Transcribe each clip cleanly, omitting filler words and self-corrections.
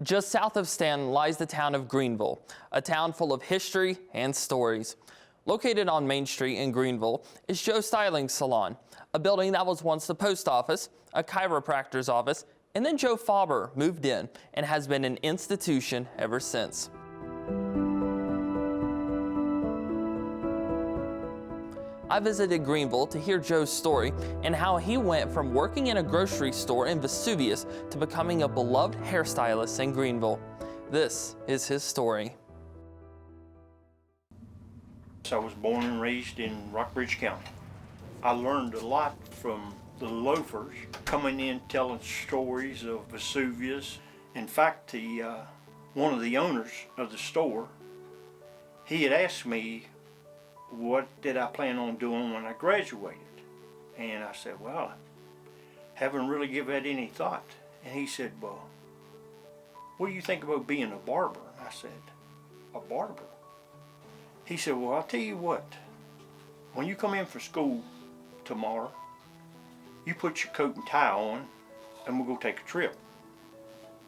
Just south of Stanton lies the town of Greenville, a town full of history and stories. Located on Main Street in Greenville is Joe's Styling Salon, a building that was once the post office, a chiropractor's office, and then Joe Fauber moved in and has been an institution ever since. I visited Greenville to hear Joe's story and how he went from working in a grocery store in Vesuvius to becoming a beloved hairstylist in Greenville. This is his story. I was born and raised in Rockbridge County. I learned a lot from the loafers coming in telling stories of Vesuvius. In fact, one of the owners of the store, he had asked me what did I plan on doing when I graduated. And I said, well, I haven't really given that any thought. And he said, well, what do you think about being a barber? And I said, a barber? He said, well, I'll tell you what, when you come in for school tomorrow, you put your coat and tie on and we'll go take a trip.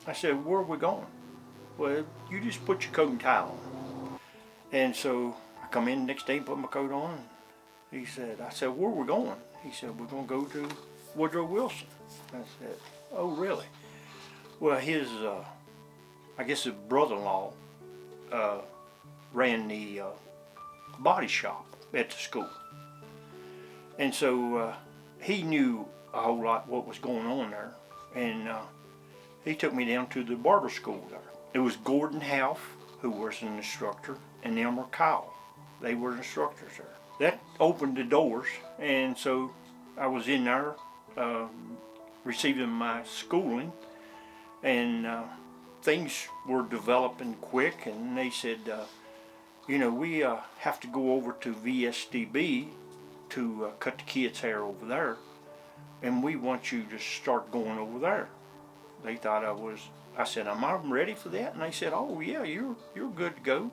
I said, where are we going? Well, you just put your coat and tie on. And so I come in the next day and put my coat on. I said, where are we going? He said, we're going to go to Woodrow Wilson. I said, oh, really? Well, his, I guess his brother-in-law ran the body shop at the school. And so he knew a whole lot what was going on there. And he took me down to the barber school there. It was Gordon Half, who was an instructor, and Elmer Kyle. They were instructors there. That opened the doors, and so I was in there receiving my schooling, and things were developing quick, and they said, you know, we have to go over to VSDB to cut the kids' hair over there, and we want you to start going over there. They thought I said, am I ready for that? And they said, oh yeah, you're good to go.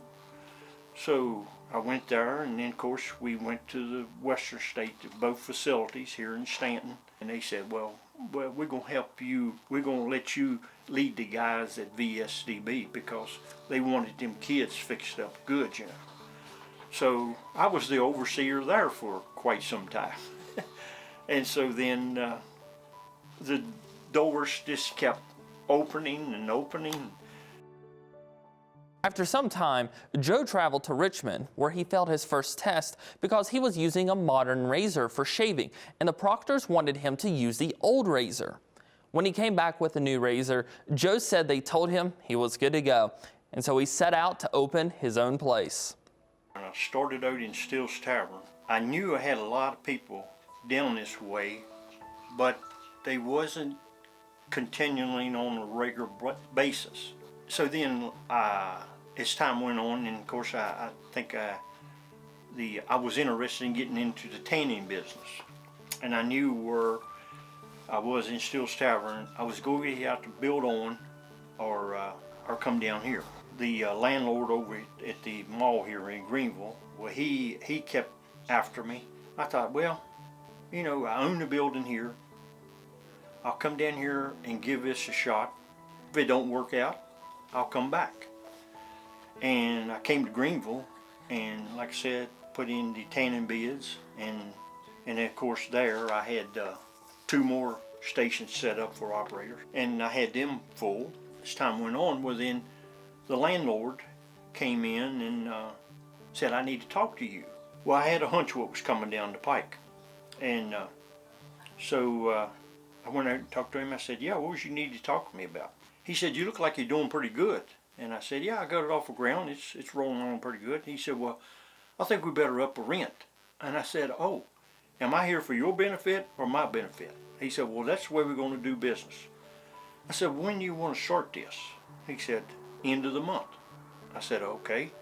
So I went there, and then of course we went to the Western State, to both facilities here in Stanton, and they said, well, we're gonna help you, we're gonna let you lead the guys at VSDB because they wanted them kids fixed up good, you know. So I was the overseer there for quite some time. And so then the doors just kept opening and opening. After some time, Joe traveled to Richmond, where he failed his first test because he was using a modern razor for shaving, and the proctors wanted him to use the old razor. When he came back with a new razor, Joe said they told him he was good to go, and so he set out to open his own place. When I started out in Steele's Tavern, I knew I had a lot of people down this way, but they wasn't continually on a regular basis. So then, as time went on, and of course I think I was interested in getting into the tanning business, and I knew where I was in Steele's Tavern, I was going to have to build on or come down here. The landlord over at the mall here in Greenville, well, he kept after me. I thought, well, you know, I own the building here. I'll come down here and give this a shot. If it don't work out, I'll come back. And I came to Greenville, and like I said, put in the tanning bids, and of course there I had 2 more stations set up for operators, and I had them full. As time went on, well then the landlord came in and said, I need to talk to you. Well, I had a hunch what was coming down the pike, and so I went out and talked to him. I said, yeah, what was you need to talk to me about? He said, you look like you're doing pretty good. And I said, yeah, I got it off the ground. It's rolling on pretty good. He said, well, I think we better up the rent. And I said, oh, am I here for your benefit or my benefit? He said, well, that's the way we're going to do business. I said, when do you want to start this? He said, end of the month. I said, okay.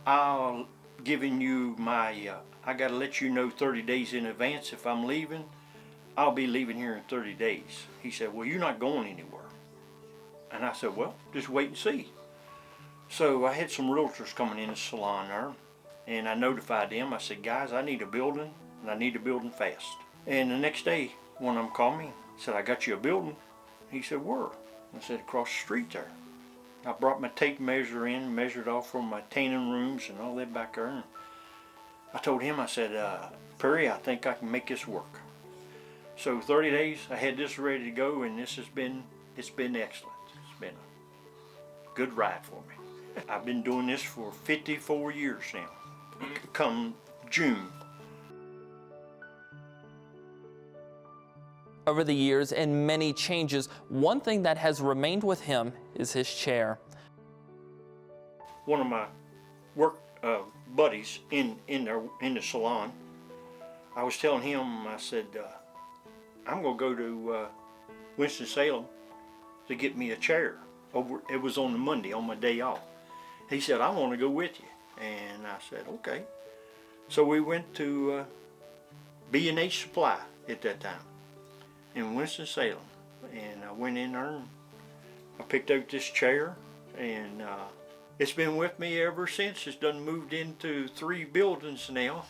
I'll giving you my, I got to let you know 30 days in advance if I'm leaving. I'll be leaving here in 30 days. He said, well, you're not going anywhere. And I said, well, just wait and see. So I had some realtors coming in the salon there, and I notified them. I said, guys, I need a building, and I need a building fast. And the next day, one of them called me, said, I got you a building. He said, where? I said, across the street there. I brought my tape measure in, measured off from my tanning rooms and all that back there. And I told him, I said, Perry, I think I can make this work. So 30 days, I had this ready to go, and it's been excellent. It's been a good ride for me. I've been doing this for 54 years now, come June. Over the years and many changes, one thing that has remained with him is his chair. One of my work buddies in the salon, I was telling him, I said, I'm gonna go to Winston-Salem to get me a chair. It was on the Monday, on my day off. He said, I want to go with you. And I said, okay. So we went to B&H Supply at that time in Winston-Salem. And I went in there and I picked out this chair, and it's been with me ever since. It's done moved into 3 buildings now.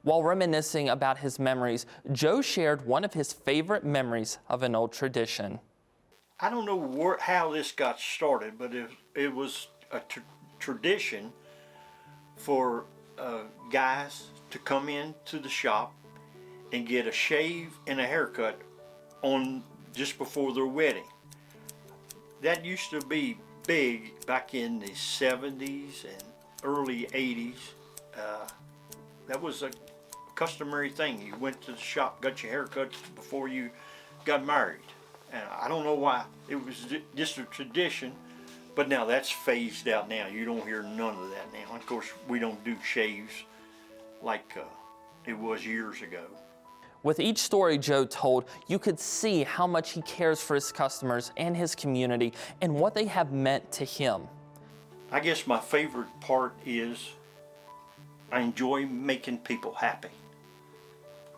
While reminiscing about his memories, Joe shared one of his favorite memories of an old tradition. I don't know how this got started, but it was a tradition for guys to come into the shop and get a shave and a haircut on just before their wedding. That used to be big back in the 70s and early 80s. That was a customary thing. You went to the shop, got your haircut before you got married. And I don't know why. It was just a tradition, but now that's phased out now. You don't hear none of that now. Of course, we don't do shaves like it was years ago. With each story Joe told, you could see how much he cares for his customers and his community and what they have meant to him. I guess my favorite part is I enjoy making people happy.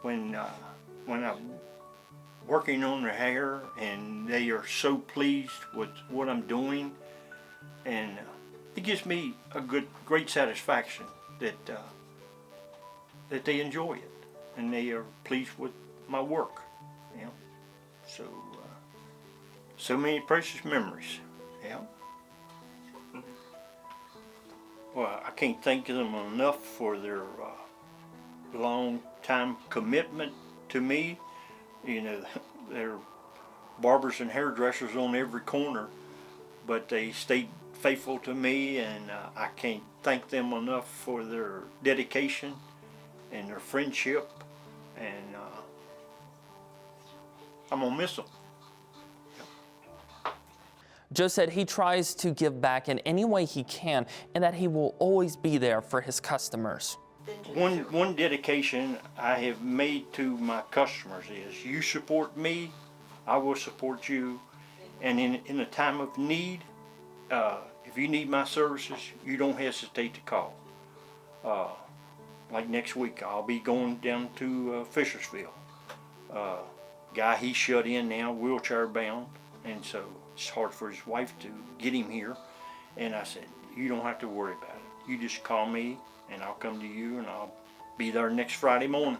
When I'm working on their hair and they are so pleased with what I'm doing, and it gives me a great satisfaction that they enjoy it and they are pleased with my work. You know, so many precious memories. Yeah. Well, I can't thank them enough for their long time commitment to me. You know, they're barbers and hairdressers on every corner, but they stayed faithful to me, and I can't thank them enough for their dedication and their friendship, and I'm gonna miss them. Joe said he tries to give back in any way he can and that he will always be there for his customers. One dedication I have made to my customers is, you support me, I will support you, and in a time of need, if you need my services, you don't hesitate to call. Like next week, I'll be going down to Fishersville. Guy, he's shut in now, wheelchair bound, and so it's hard for his wife to get him here. And I said, you don't have to worry about it. You just call me and I'll come to you, and I'll be there next Friday morning.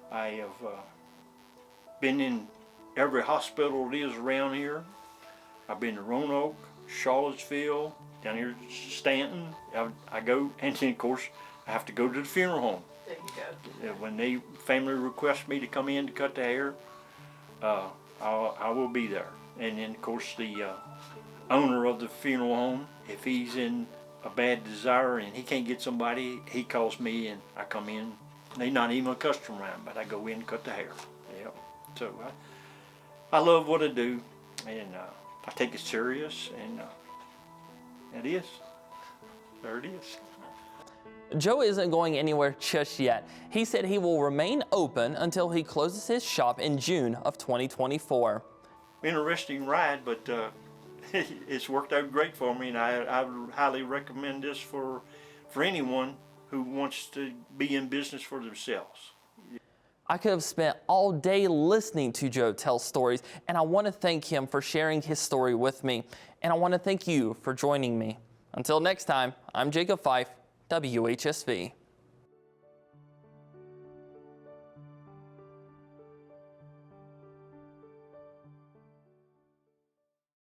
I have been in every hospital it is around here. I've been to Roanoke, Charlottesville, down here to Stanton. I go, and then of course I have to go to the funeral home. There you go. When they family request me to come in to cut the hair, I will be there. And then of course the owner of the funeral home, if he's in a bad desire and he can't get somebody, he calls me and I come in. They're not even a customer around, but I go in and cut the hair. Yep. So I love what I do, and I take it serious, and it is. There it is. Joe isn't going anywhere just yet. He said he will remain open until he closes his shop in June of 2024. Interesting ride, but it's worked out great for me, and I would highly recommend this for anyone who wants to be in business for themselves. I could have spent all day listening to Joe tell stories, and I want to thank him for sharing his story with me. And I want to thank you for joining me. Until next time, I'm Jacob Fife, WHSV.